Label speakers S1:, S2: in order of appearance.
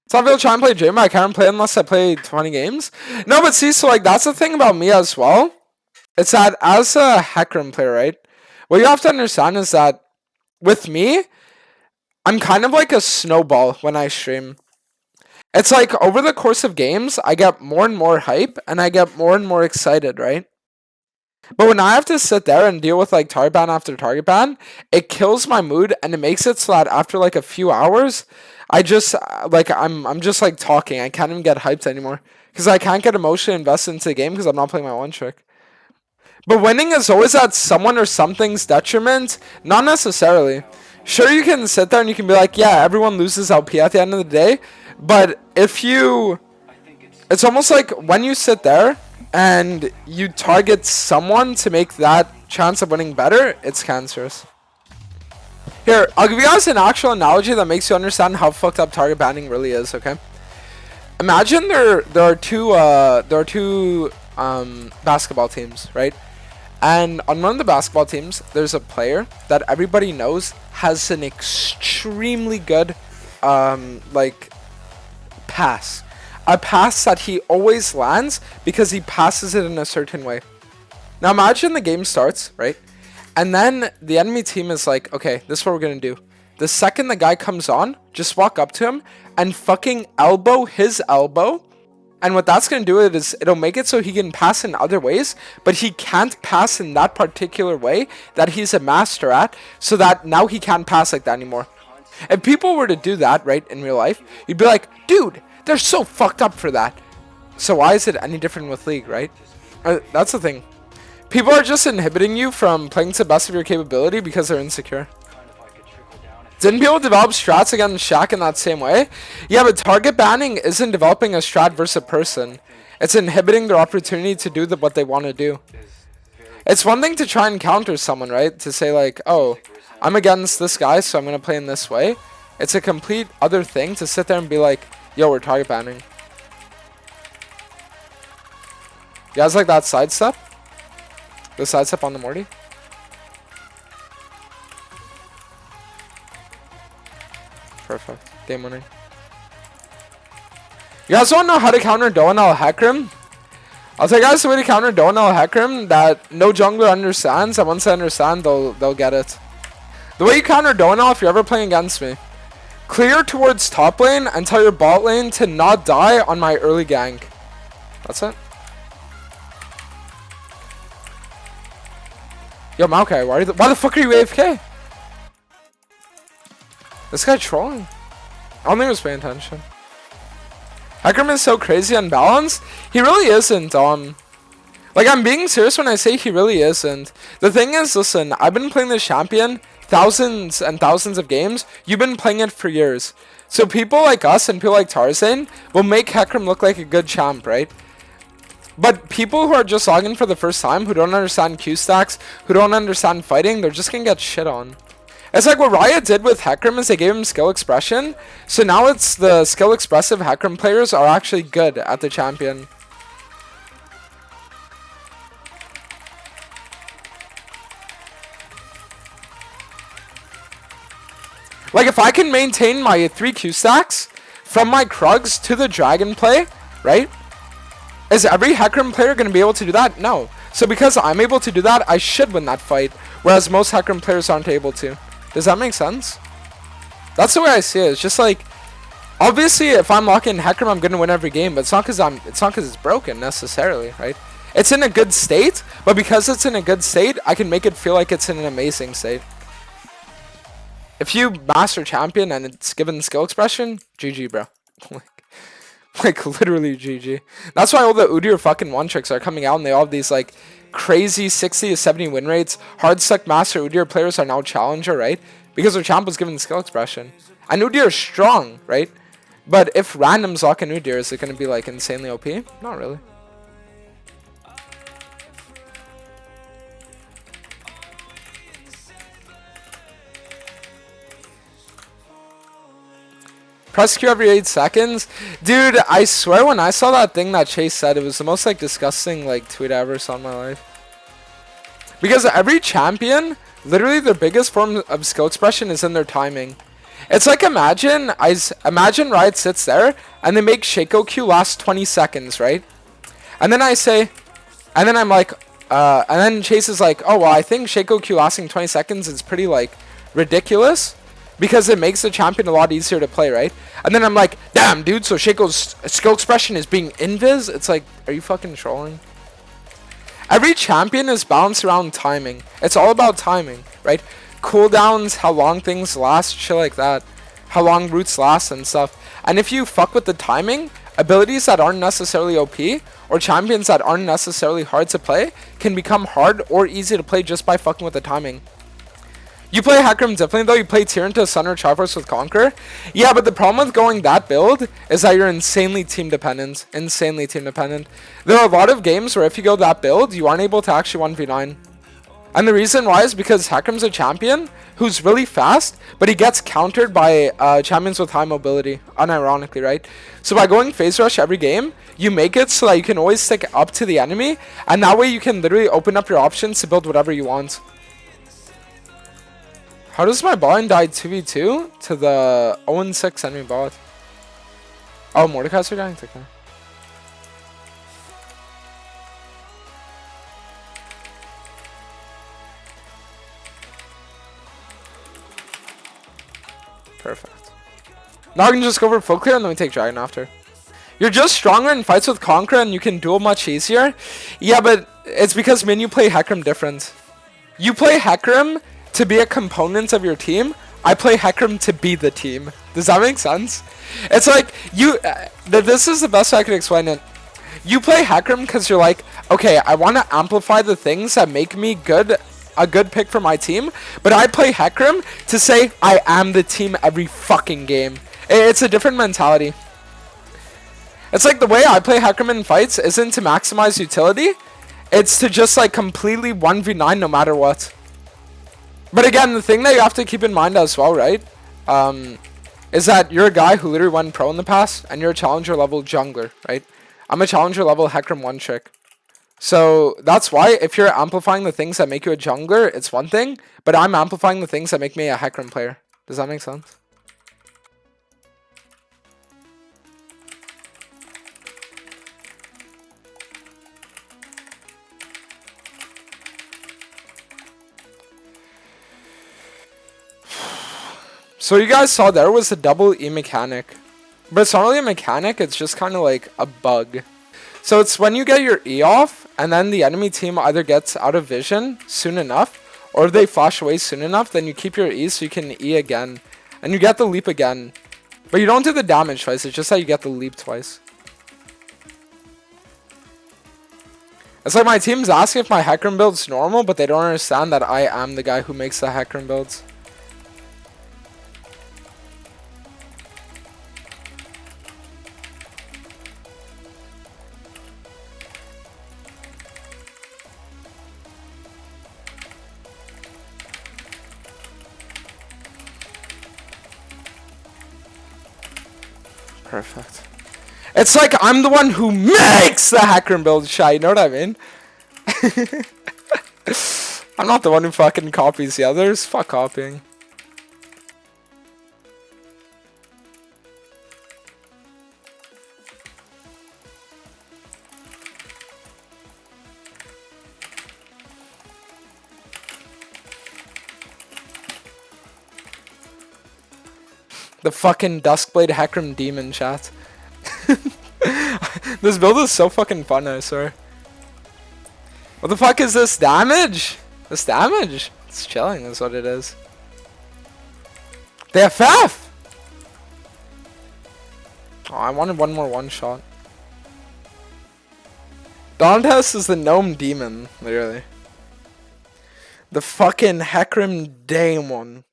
S1: Some people try and play Jim. I can't play unless I play 20 games. No, but see, so like that's the thing about me as well. It's that as a Hecarim player, right? What you have to understand is that with me, I'm kind of like a snowball when I stream. It's like over the course of games, I get more and more hype and I get more and more excited, right? But when I have to sit there and deal with like target ban after target ban, it kills my mood and it makes it so that after like a few hours, I just like I'm just like talking. I can't even get hyped anymore because I can't get emotionally invested into the game because I'm not playing my one trick. But winning is always at someone or something's detriment, not necessarily. Sure, you can sit there and you can be like, yeah, everyone loses LP at the end of the day, but if you, it's almost like when you sit there and you target someone to make that chance of winning better, it's cancerous. Here, I'll give you guys an actual analogy that makes you understand how fucked up target banning really is, okay? Imagine there are two basketball teams, right? And on one of the basketball teams, there's a player that everybody knows has an extremely good like pass. A pass that he always lands because he passes it in a certain way. Now imagine the game starts, right? And then the enemy team is like, okay, this is what we're going to do. The second the guy comes on, just walk up to him and fucking elbow his elbow. And what that's going to do is it'll make it so he can pass in other ways, but he can't pass in that particular way that he's a master at, so that now he can't pass like that anymore. If people were to do that, right, in real life, you'd be like, dude, they're so fucked up for that. So why is it any different with League, right? That's the thing. People are just inhibiting you from playing to the best of your capability because they're insecure. Didn't people develop strats against Shaq in that same way? Yeah, but target banning isn't developing a strat versus a person. It's inhibiting their opportunity to do what they want to do. It's one thing to try and counter someone, right? To say like, oh, I'm against this guy, so I'm going to play in this way. It's a complete other thing to sit there and be like, yo, we're target banning. You guys like that sidestep? The sidestep on the Morty? Perfect. Game winning. You guys want to know how to counter Doaenel Hecarim? I'll tell you guys the way to counter Doaenel Hecarim that no jungler understands, and once they understand, they'll get it. The way you counter Doaenel if you're ever playing against me. Clear towards top lane and tell your bot lane to not die on my early gank. That's it. Yo, Maokai, why the fuck are you AFK? This guy trolling. I don't think he was paying attention. Hecarim is so crazy unbalanced. He really isn't. Like, I'm being serious when I say he really isn't. The thing is, listen, I've been playing this champion thousands and thousands of games. You've been playing it for years. So people like us and people like Tarzan will make Hecarim look like a good champ, right? But people who are just logging for the first time, who don't understand Q stacks, who don't understand fighting, they're just gonna get shit on. It's like what Riot did with Hecarim is they gave him skill expression. So now it's the skill expressive Hecarim players are actually good at the champion. Like if I can maintain my 3 Q stacks from my Krugs to the Dragon play, right? Is every Hecarim player going to be able to do that? No. So because I'm able to do that, I should win that fight. Whereas most Hecarim players aren't able to. Does that make sense? That's the way I see it. It's just like, obviously if I'm locking Hecarim, I'm going to win every game. But it's not because it's broken necessarily, right? It's in a good state. But because it's in a good state, I can make it feel like it's in an amazing state. If you master champion and it's given skill expression, GG, bro. Like literally GG. That's why all the Udyr fucking one tricks are coming out and they all have these like crazy 60 to 70 win rates. Hard stuck master Udyr players are now challenger, right? Because their champ was given skill expression. And Udyr is strong, right? But if randoms lock in Udyr, is it going to be like insanely OP? Not really. Press Q every 8 seconds. Dude, I swear when I saw that thing that Chase said, it was the most like disgusting like tweet I ever saw in my life. Because every champion, literally their biggest form of skill expression is in their timing. It's like imagine Riot sits there and they make Shaco Q last 20 seconds, right? And then I say, and then I'm like, and then Chase is like, oh well, I think Shaco Q lasting 20 seconds is pretty like ridiculous because it makes the champion a lot easier to play, right? And then I'm like, damn, dude, so Shaco's skill expression is being invis? It's like, are you fucking trolling? Every champion is balanced around timing. It's all about timing, right? Cooldowns, how long things last, shit like that. How long roots last and stuff. And if you fuck with the timing, abilities that aren't necessarily OP, or champions that aren't necessarily hard to play, can become hard or easy to play just by fucking with the timing. You play Hecarim differently though, you play Tyrion to Sun or Triforce with Conquer. Yeah, but the problem with going that build is that you're insanely team dependent. Insanely team dependent. There are a lot of games where if you go that build, you aren't able to actually 1v9. And the reason why is because Hecarim's a champion who's really fast, but he gets countered by champions with high mobility, unironically, right? So by going phase rush every game, you make it so that you can always stick up to the enemy, and that way you can literally open up your options to build whatever you want. How does my bot die 2v2 to the 0-6 enemy bot? Oh, Mordekaiser dying? Okay. Perfect. Now I can just go for full clear and then we take Dragon after. You're just stronger in fights with Conquer and you can duel much easier. Yeah, but it's because you play Hecarim different. You play Hecarim to be a component of your team. I play Hecarim to be the team. Does that make sense? It's like you. This is the best way I could explain it. You play Hecarim because you're like, okay, I want to amplify the things that make me good. A good pick for my team, but I play Hecarim to say I am the team every fucking game. It's a different mentality. It's like the way I play Hecarim in fights isn't to maximize utility, it's to just like completely 1v9 no matter what. But again, the thing that you have to keep in mind as well, right, is that you're a guy who literally went pro in the past and you're a challenger level jungler, right? I'm a challenger level Hecarim one trick. So that's why if you're amplifying the things that make you a jungler, it's one thing, but I'm amplifying the things that make me a Hecarim player. Does that make sense? So you guys saw there was a double E mechanic, but it's not really a mechanic, it's just kind of like a bug. So it's when you get your E off, and then the enemy team either gets out of vision soon enough, or they flash away soon enough, then you keep your E so you can E again. And you get the leap again. But you don't do the damage twice, it's just that you get the leap twice. It's like my team's asking if my Hecarim build's normal, but they don't understand that I am the guy who makes the Hecarim builds. Perfect. It's like I'm the one who makes the Hecarim build shy, you know what I mean? I'm not the one who fucking copies the others. Fuck copying. The fucking Duskblade Hecarim demon chat. This build is so fucking fun, I swear. What the fuck is this damage? This damage? It's chilling is what it is. The FF! Oh, I wanted one more one shot. Dantes is the gnome demon, literally. The fucking Hecarim demon.